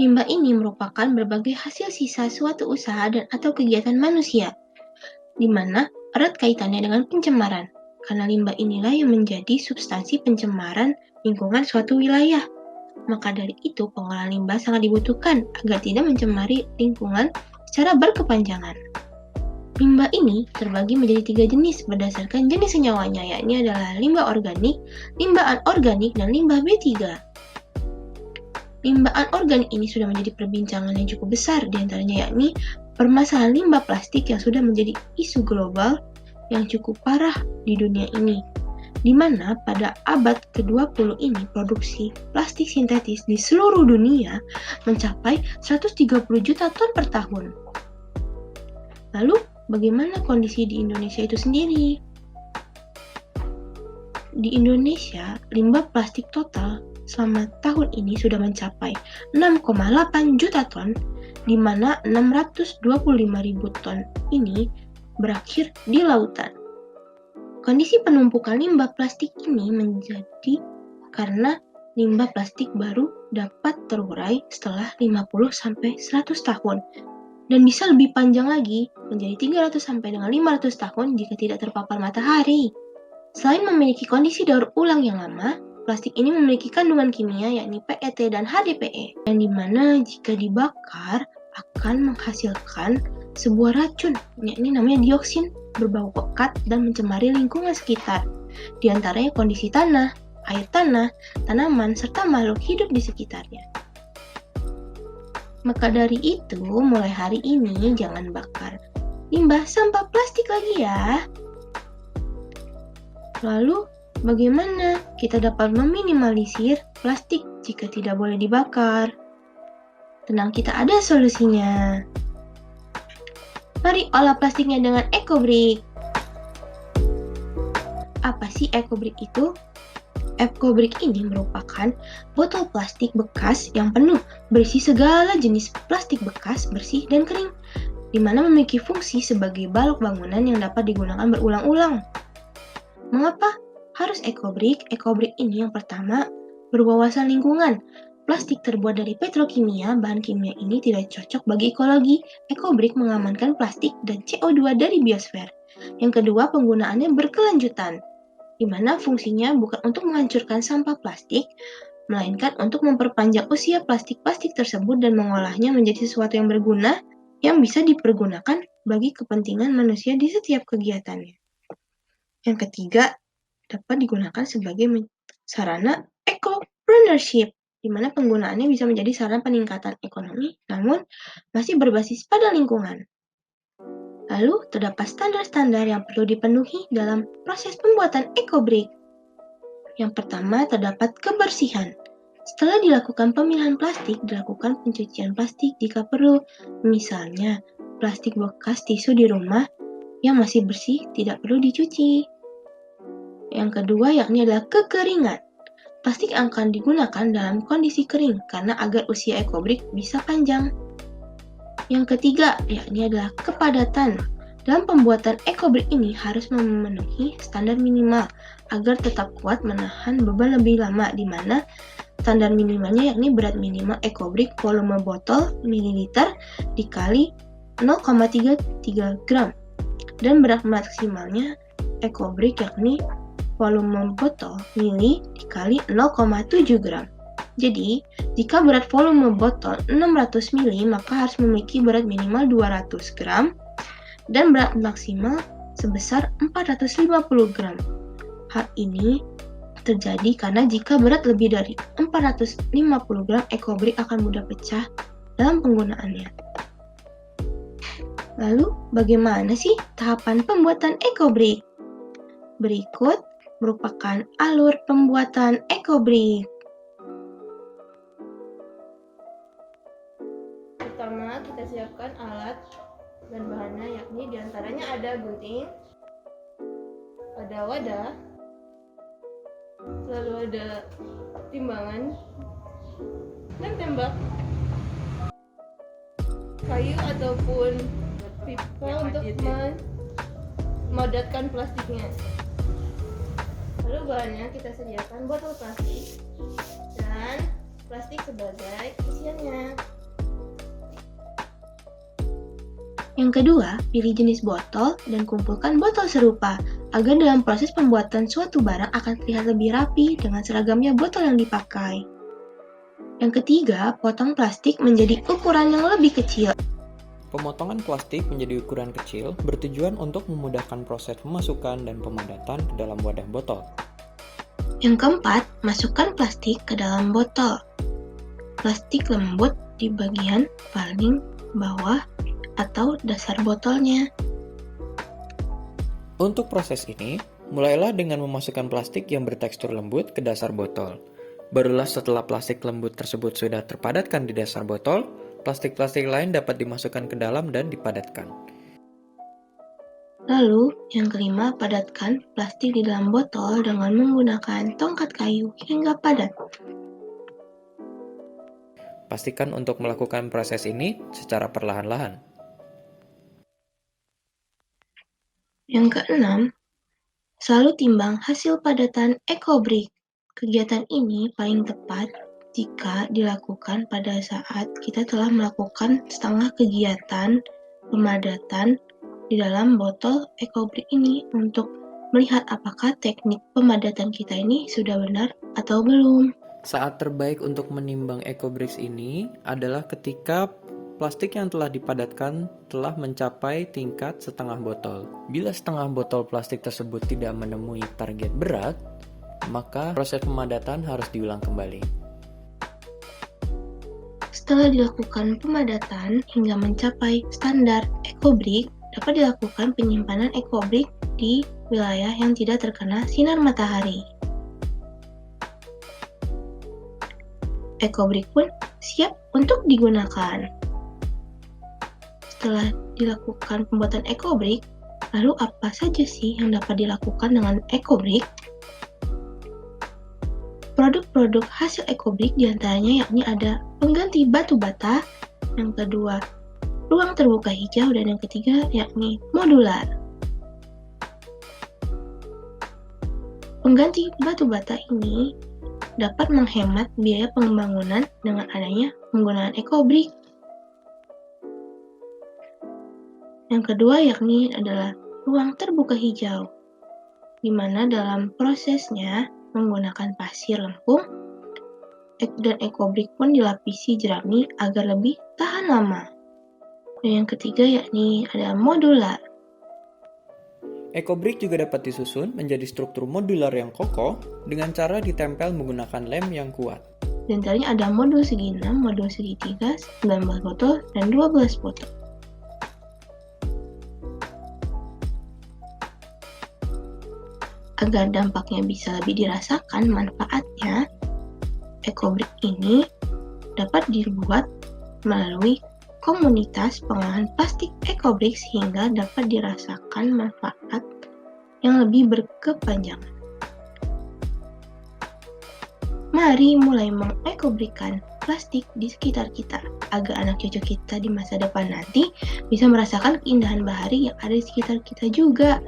Limbah ini merupakan berbagai hasil sisa suatu usaha dan atau kegiatan manusia, di mana erat kaitannya dengan pencemaran, karena limbah inilah yang menjadi substansi pencemaran lingkungan suatu wilayah. Maka dari itu, pengolahan limbah sangat dibutuhkan agar tidak mencemari lingkungan secara berkepanjangan. Limbah ini terbagi menjadi 3 jenis berdasarkan jenis senyawanya, yakni adalah limbah organik, limbah anorganik, dan limbah B3. Limbah anorganik ini sudah menjadi perbincangan yang cukup besar, diantaranya yakni permasalahan limbah plastik yang sudah menjadi isu global yang cukup parah di dunia ini, di mana pada abad ke-20 ini produksi plastik sintetis di seluruh dunia mencapai 130 juta ton per tahun. Lalu, bagaimana kondisi di Indonesia itu sendiri? Di Indonesia, limbah plastik total selama tahun ini sudah mencapai 6,8 juta ton, di mana 625.000 ton ini berakhir di lautan. Kondisi penumpukan limbah plastik ini menjadi karena limbah plastik baru dapat terurai setelah 50-100 tahun dan bisa lebih panjang lagi menjadi 300-500 tahun jika tidak terpapar matahari. Selain memiliki kondisi daur ulang yang lama, plastik ini memiliki kandungan kimia yakni PET dan HDPE, yang dimana jika dibakar akan menghasilkan sebuah racun, yakni namanya dioksin, berbau pekat dan mencemari lingkungan sekitar, di antaranya kondisi tanah, air tanah, tanaman, serta makhluk hidup di sekitarnya. Maka dari itu, mulai hari ini jangan bakar limbah sampah plastik lagi ya. Lalu, bagaimana kita dapat meminimalisir plastik jika tidak boleh dibakar? Tenang, kita ada solusinya. Mari olah plastiknya dengan EcoBrick. Apa sih EcoBrick itu? EcoBrick ini merupakan botol plastik bekas yang penuh berisi segala jenis plastik bekas, bersih, dan kering, di mana memiliki fungsi sebagai balok bangunan yang dapat digunakan berulang-ulang. Mengapa harus EcoBrick? EcoBrick ini yang pertama berwawasan lingkungan. Plastik terbuat dari petrokimia, bahan kimia ini tidak cocok bagi ekologi. EcoBrick mengamankan plastik dan CO2 dari biosfer. Yang kedua, penggunaannya berkelanjutan, di mana fungsinya bukan untuk menghancurkan sampah plastik, melainkan untuk memperpanjang usia plastik-plastik tersebut dan mengolahnya menjadi sesuatu yang berguna yang bisa dipergunakan bagi kepentingan manusia di setiap kegiatannya. Yang ketiga, dapat digunakan sebagai sarana ecopreneurship, di mana penggunaannya bisa menjadi sarana peningkatan ekonomi, namun masih berbasis pada lingkungan. Lalu, terdapat standar-standar yang perlu dipenuhi dalam proses pembuatan EcoBrick. Yang pertama, terdapat kebersihan. Setelah dilakukan pemilahan plastik, dilakukan pencucian plastik jika perlu. Misalnya, plastik bekas tisu di rumah yang masih bersih tidak perlu dicuci. Yang kedua, yakni adalah kekeringan. Plastik akan digunakan dalam kondisi kering karena agar usia EcoBrick bisa panjang. Yang ketiga, yakni adalah kepadatan. Dalam pembuatan EcoBrick ini harus memenuhi standar minimal agar tetap kuat menahan beban lebih lama, di mana standar minimalnya yakni berat minimal EcoBrick volume botol mililiter dikali 0,33 gram dan berat maksimalnya EcoBrick yakni volume botol mili dikali 0,7 gram. Jadi, jika berat volume botol 600 mili, maka harus memiliki berat minimal 200 gram dan berat maksimal sebesar 450 gram. Hal ini terjadi karena jika berat lebih dari 450 gram, EcoBrick akan mudah pecah dalam penggunaannya. Lalu, bagaimana sih tahapan pembuatan EcoBrick? Berikut merupakan alur pembuatan EcoBrick. Pertama, kita siapkan alat dan bahannya, yakni diantaranya ada gunting, ada wadah, lalu ada timbangan dan tembak, kayu ataupun pipa untuk memadatkan plastiknya. Lalu bahannya kita sediakan botol plastik dan plastik sebagai isiannya. Yang kedua, pilih jenis botol dan kumpulkan botol serupa agar dalam proses pembuatan suatu barang akan terlihat lebih rapi dengan seragamnya botol yang dipakai. Yang ketiga, potong plastik menjadi ukuran yang lebih kecil. Pemotongan plastik menjadi ukuran kecil bertujuan untuk memudahkan proses memasukkan dan pemadatan ke dalam wadah botol. Yang keempat, masukkan plastik ke dalam botol. Plastik lembut di bagian paling bawah atau dasar botolnya. Untuk proses ini, mulailah dengan memasukkan plastik yang bertekstur lembut ke dasar botol. Barulah setelah plastik lembut tersebut sudah terpadatkan di dasar botol, plastik-plastik lain dapat dimasukkan ke dalam dan dipadatkan. Lalu, yang kelima, padatkan plastik di dalam botol dengan menggunakan tongkat kayu hingga padat. Pastikan untuk melakukan proses ini secara perlahan-lahan. Yang keenam, selalu timbang hasil padatan EcoBrick. Kegiatan ini paling tepat jika dilakukan pada saat kita telah melakukan setengah kegiatan pemadatan di dalam botol EcoBrick ini untuk melihat apakah teknik pemadatan kita ini sudah benar atau belum. Saat terbaik untuk menimbang EcoBricks ini adalah ketika plastik yang telah dipadatkan telah mencapai tingkat setengah botol. Bila setengah botol plastik tersebut tidak menemui target berat, maka proses pemadatan harus diulang kembali. Setelah dilakukan pemadatan hingga mencapai standar EcoBrick, dapat dilakukan penyimpanan EcoBrick di wilayah yang tidak terkena sinar matahari. EcoBrick pun siap untuk digunakan. Setelah dilakukan pembuatan EcoBrick, lalu apa saja sih yang dapat dilakukan dengan EcoBrick? Produk-produk hasil EcoBrick diantaranya yakni ada pengganti batu bata, yang kedua ruang terbuka hijau, dan yang ketiga yakni modular. Pengganti batu bata ini dapat menghemat biaya pembangunan dengan adanya penggunaan EcoBrick. Yang kedua yakni adalah ruang terbuka hijau, di mana dalam prosesnya menggunakan pasir lempung dan EcoBrick pun dilapisi jerami agar lebih tahan lama. Dan yang ketiga yakni ada modular. EcoBrick juga dapat disusun menjadi struktur modular yang kokoh dengan cara ditempel menggunakan lem yang kuat. Di antaranya ada modul segi 6, modul segi 3, 19 botol, dan 12 botol. Agar dampaknya bisa lebih dirasakan manfaatnya, EcoBrick ini dapat dibuat melalui komunitas pengolahan plastik EcoBrick sehingga dapat dirasakan manfaat yang lebih berkepanjangan. Mari mulai mengecobrickkan plastik di sekitar kita agar anak cucu kita di masa depan nanti bisa merasakan keindahan bahari yang ada di sekitar kita juga.